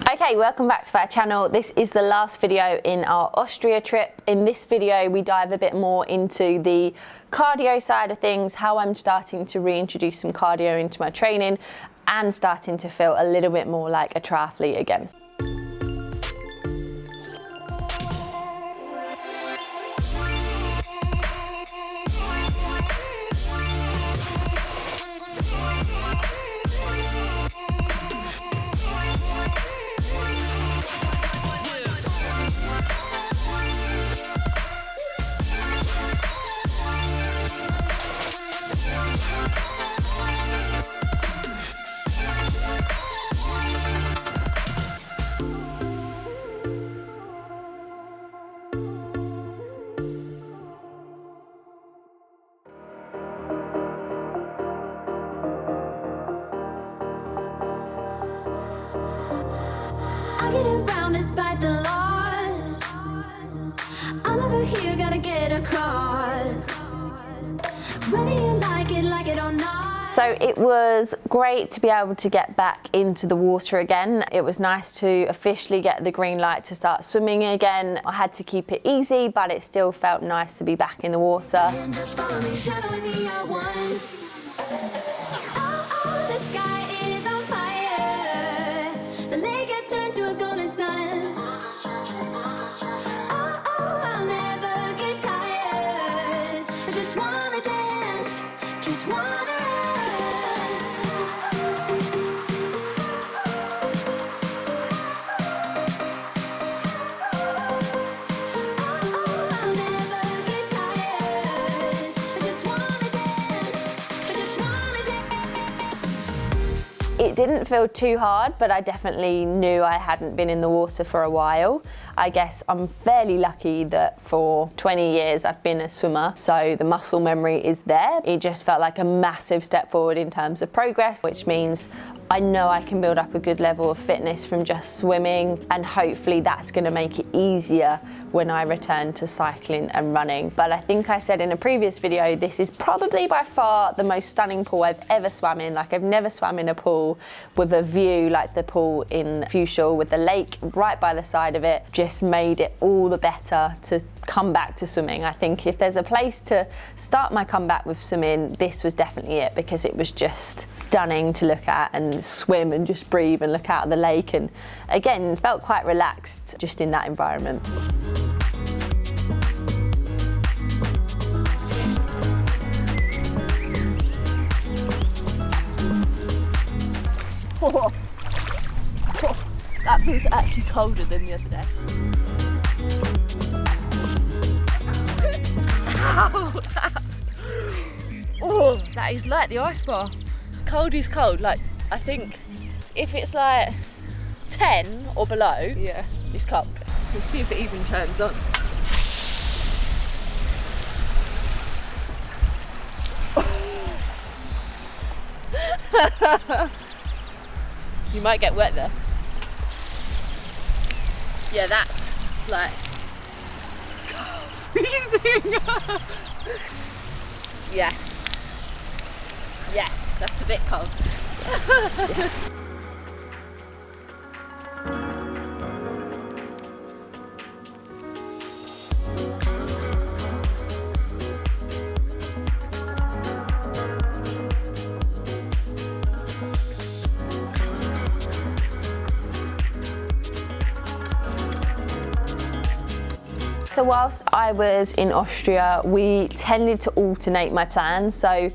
Okay, welcome back to our channel. This is the last video in our Austria trip. In this video, we dive a bit more into the cardio side of things, how I'm starting to reintroduce some cardio into my training and starting to feel a little bit more like a triathlete again. I get around despite the loss. I'm over here, gotta get across. Whether you like it or not. So it was great to be able to get back into the water again. It was nice to officially get the green light to start swimming again. I had to keep it easy, but it still felt nice to be back in the water. Just follow me, shadowing me, I won. Oh, the sky is on fire. The lake has turned to a golden sun. Oh, I'll never get tired. I just wanna dance, just wanna. It didn't feel too hard, but I definitely knew I hadn't been in the water for a while. I guess I'm fairly lucky that for 20 years I've been a swimmer, so the muscle memory is there. It just felt like a massive step forward in terms of progress, which means I know I can build up a good level of fitness from just swimming, and hopefully that's going to make it easier when I return to cycling and running. But I think I said in a previous video, this is probably by far the most stunning pool I've ever swam in. Like, I've never swam in a pool with a view like the pool in Fuchsal, with the lake right by the side of it. Just made it all the better to come back to swimming. I think if there's a place to start my comeback with swimming, this was definitely it, because it was just stunning to look at and swim and just breathe and look out at the lake, and again felt quite relaxed just in that environment. Oh, that feels actually colder than the other day. Oh, that is like the ice bath. Cold is cold. Like, I think if it's like 10 or below, yeah, it's cold. We'll see if it even turns on. You might get wet there. Yeah, that's like freezing. Yeah. Yeah, that's a bit cold. Yeah. So whilst I was in Austria, we tended to alternate my plans. So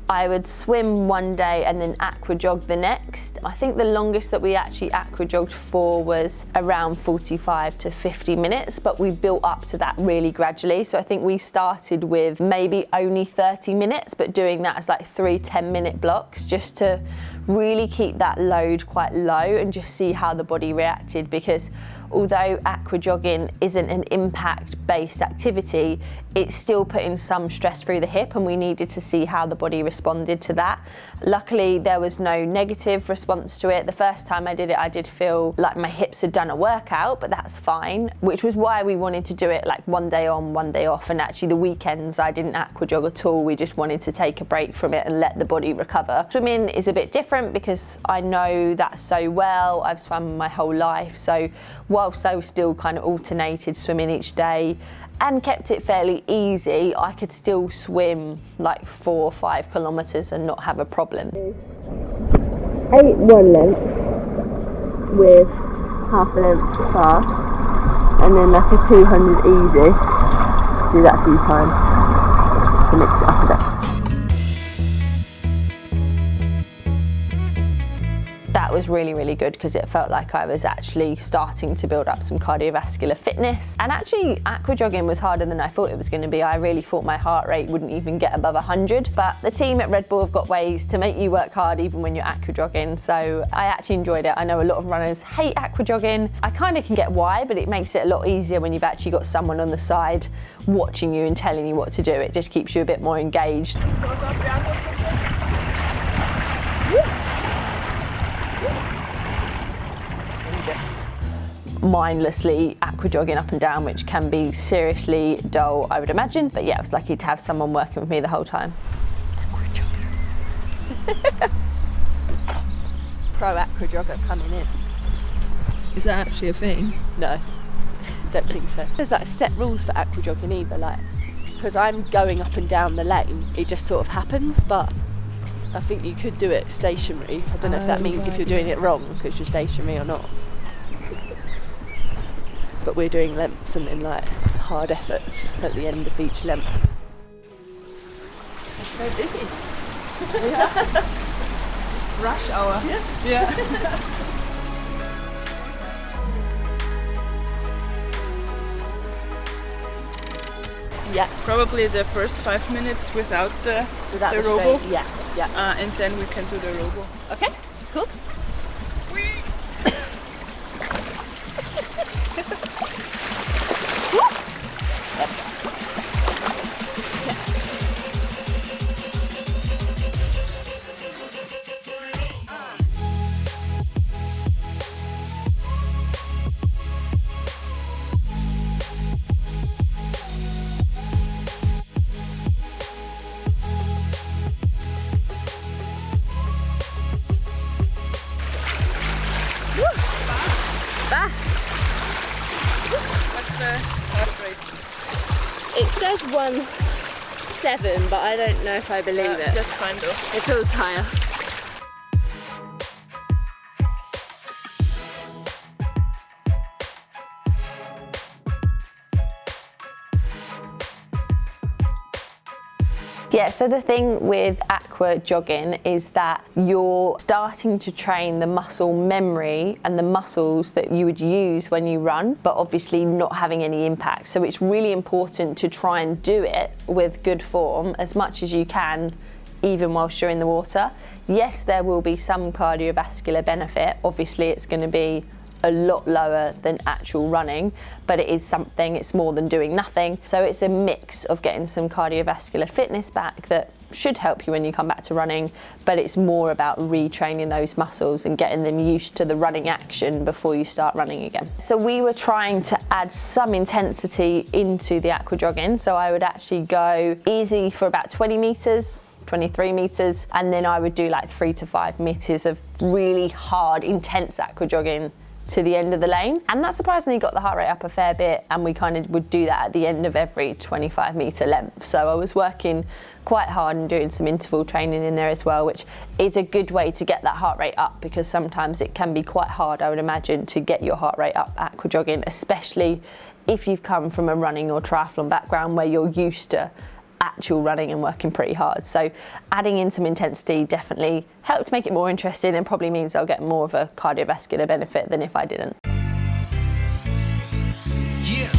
I would swim one day and then aqua jog the next. I think the longest that we actually aqua jogged for was around 45 to 50 minutes, but we built up to that really gradually. So I think we started with maybe only 30 minutes, but doing that as like 3 10-minute blocks, just to really keep that load quite low and just see how the body reacted. Because although aqua jogging isn't an impact-based activity, it's still putting some stress through the hip, and we needed to see how the body responded to that. Luckily, there was no negative response to it. The first time I did it, I did feel like my hips had done a workout, but that's fine, which was why we wanted to do it like one day on, one day off. And actually the weekends I didn't aqua jog at all. We just wanted to take a break from it and let the body recover. Swimming is a bit different. different because I know that so well. I've swum my whole life, so whilst I was still kind of alternated swimming each day and kept it fairly easy, I could still swim like 4 or 5 kilometres and not have a problem. 8 one length with half a length fast, and then like a 200 easy. Do that a few times to mix it up a bit. That was really, really good because it felt like I was actually starting to build up some cardiovascular fitness. And actually, aqua jogging was harder than I thought it was going to be. I really thought my heart rate wouldn't even get above 100. But the team at Red Bull have got ways to make you work hard even when you're aqua jogging. So I actually enjoyed it. I know a lot of runners hate aqua jogging. I kind of can get why, but it makes it a lot easier when you've actually got someone on the side watching you and telling you what to do. It just keeps you a bit more engaged. Just mindlessly aqua jogging up and down, which can be seriously dull, I would imagine. But yeah, I was lucky to have someone working with me the whole time. Pro aqua jogger coming in. Is that actually a thing? No, don't think so. There's like set rules for aqua jogging either, like because I'm going up and down the lane, it just sort of happens. But I think you could do it stationary. I don't know if that means if you're doing it wrong because you're stationary or not. But we're doing lengths and then like hard efforts at the end of each length. It's so busy. Yeah. Rush hour. Yeah. Yeah. Probably the first 5 minutes without the Without the robo. straight, yeah. And then we can do the robo. Okay, cool. What's the heart rate? It says 1.7, but I don't know if I believe it. Just kind of. It feels higher. Yeah, so the thing with aqua jogging is that you're starting to train the muscle memory and the muscles that you would use when you run, but obviously not having any impact. So it's really important to try and do it with good form as much as you can, even whilst you're in the water. Yes, there will be some cardiovascular benefit. Obviously, it's going to be a lot lower than actual running, but it is something, it's more than doing nothing. So it's a mix of getting some cardiovascular fitness back that should help you when you come back to running, but it's more about retraining those muscles and getting them used to the running action before you start running again. So we were trying to add some intensity into the aqua jogging. So I would actually go easy for about 20 meters, 23 meters, and then I would do like 3 to 5 meters of really hard, intense aqua jogging to the end of the lane. And that surprisingly got the heart rate up a fair bit, and we kind of would do that at the end of every 25 meter length. So I was working quite hard and doing some interval training in there as well, which is a good way to get that heart rate up, because sometimes it can be quite hard, I would imagine, to get your heart rate up aqua jogging, especially if you've come from a running or triathlon background where you're used to actual running and working pretty hard. So adding in some intensity definitely helped make it more interesting, and probably means I'll get more of a cardiovascular benefit than if I didn't. Yeah,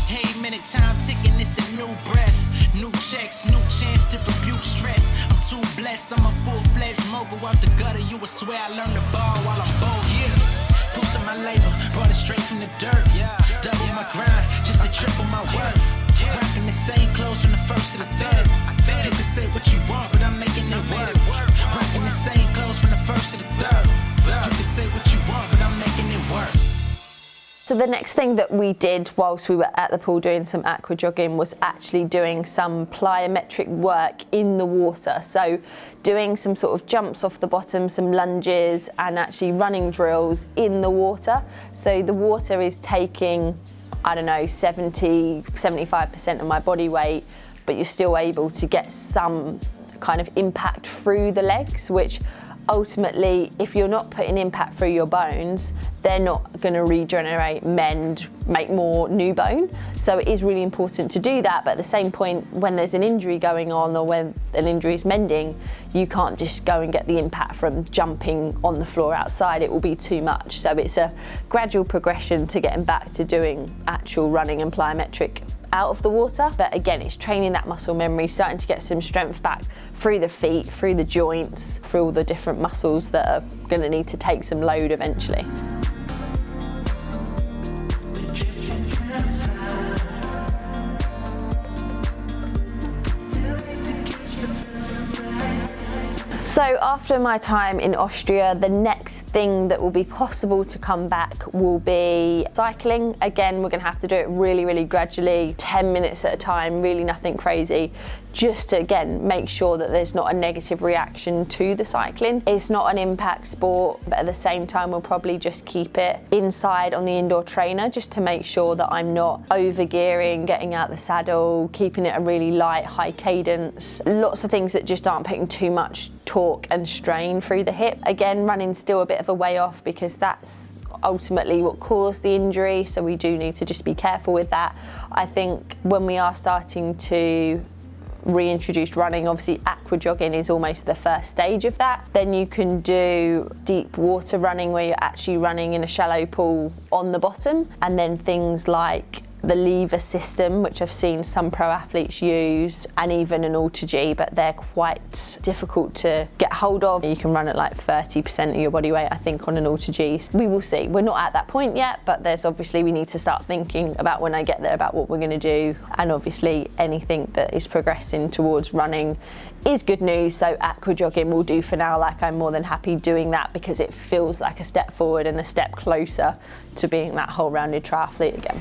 hey, minute time ticking, it's a new breath, new checks, new chance to rebuke stress. I'm too blessed, I'm a full-fledged mogul out the gutter. You would swear I learned the ball while I'm bold. Yeah, proofs of my labor, brought it straight from the dirt. Yeah, double my grind just to triple my worth. Rocking the same clothes from the first to the third. You can say what you want, but I'm making it work. Rocking the same clothes from the first to the third. You can say what you want, but I'm making it work. So the next thing that we did whilst we were at the pool doing some aqua jogging was actually doing some plyometric work in the water. So doing some sort of jumps off the bottom, some lunges, and actually running drills in the water. So the water is taking, I don't know, 75% of my body weight, but you're still able to get some kind of impact through the legs, which ultimately, if you're not putting impact through your bones, they're not going to regenerate, mend, make more new bone. So it is really important to do that, but at the same point, when there's an injury going on or when an injury is mending, you can't just go and get the impact from jumping on the floor outside. It will be too much. So it's a gradual progression to getting back to doing actual running and plyometric out of the water. But again, it's training that muscle memory, starting to get some strength back through the feet, through the joints, through all the different muscles that are going to need to take some load eventually. So after my time in Austria, the next thing that will be possible to come back will be cycling. Again, we're going to have to do it really, really gradually, 10 minutes at a time, really nothing crazy, just to, again, make sure that there's not a negative reaction to the cycling. It's not an impact sport, but at the same time, we'll probably just keep it inside on the indoor trainer, just to make sure that I'm not over-gearing, getting out the saddle, keeping it a really light, high cadence. Lots of things that just aren't putting too much torque and strain through the hip. Again, running's still a bit of a way off because that's ultimately what caused the injury, so we do need to just be careful with that. I think when we are starting to reintroduce running, obviously aqua jogging is almost the first stage of that. Then you can do deep water running where you're actually running in a shallow pool on the bottom, and then things like the lever system, which I've seen some pro athletes use, and even an AutoG, but they're quite difficult to get hold of. You can run at like 30% of your body weight, I think, on an AutoG. We will see. We're not at that point yet, but there's obviously, we need to start thinking about when I get there about what we're going to do, and obviously anything that is progressing towards running is good news. So aqua jogging will do for now. Like, I'm more than happy doing that because it feels like a step forward and a step closer to being that whole rounded triathlete again.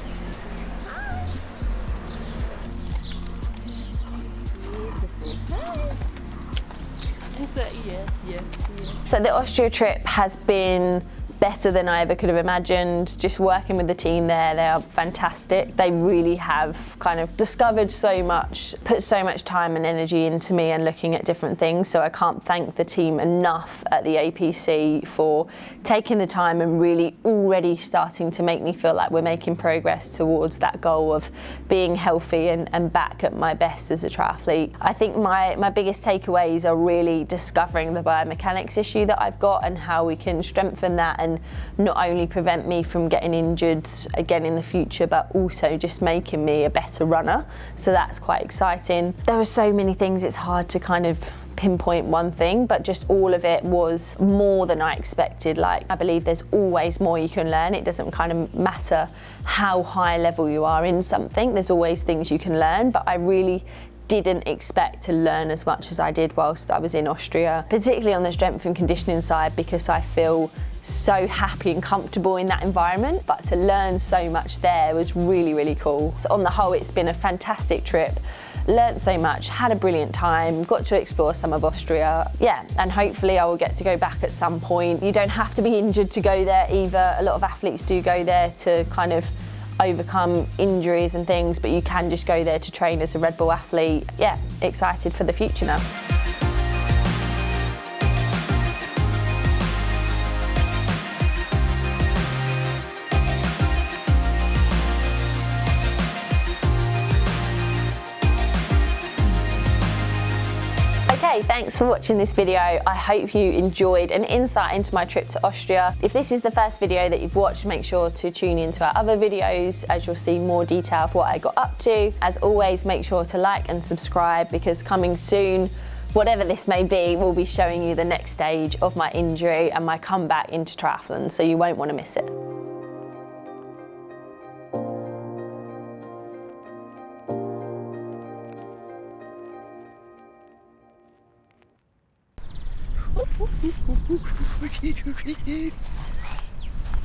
So the Austria trip has been better than I ever could have imagined. Just working with the team there, they are fantastic. They really have kind of discovered so much, put so much time and energy into me and looking at different things. So I can't thank the team enough at the APC for taking the time and really already starting to make me feel like we're making progress towards that goal of being healthy and back at my best as a triathlete. I think my biggest takeaways are really discovering the biomechanics issue that I've got and how we can strengthen that and not only prevent me from getting injured again in the future, but also just making me a better runner. So that's quite exciting. There are so many things, it's hard to kind of pinpoint one thing, but just all of it was more than I expected. Like, I believe there's always more you can learn. It doesn't kind of matter how high level you are in something, there's always things you can learn, but I really didn't expect to learn as much as I did whilst I was in Austria, particularly on the strength and conditioning side, because I feel so happy and comfortable in that environment. But to learn so much there was really, really cool. So on the whole, it's been a fantastic trip. Learned so much, had a brilliant time, got to explore some of Austria. Yeah, and hopefully I will get to go back at some point. You don't have to be injured to go there either. A lot of athletes do go there to kind of overcome injuries and things, but you can just go there to train as a Red Bull athlete. Yeah, excited for the future now. Okay, thanks for watching this video. I hope you enjoyed an insight into my trip to Austria. If this is the first video that you've watched, make sure to tune into our other videos as you'll see more detail of what I got up to. As always, make sure to like and subscribe because coming soon, whatever this may be, we'll be showing you the next stage of my injury and my comeback into triathlon, so you won't want to miss it.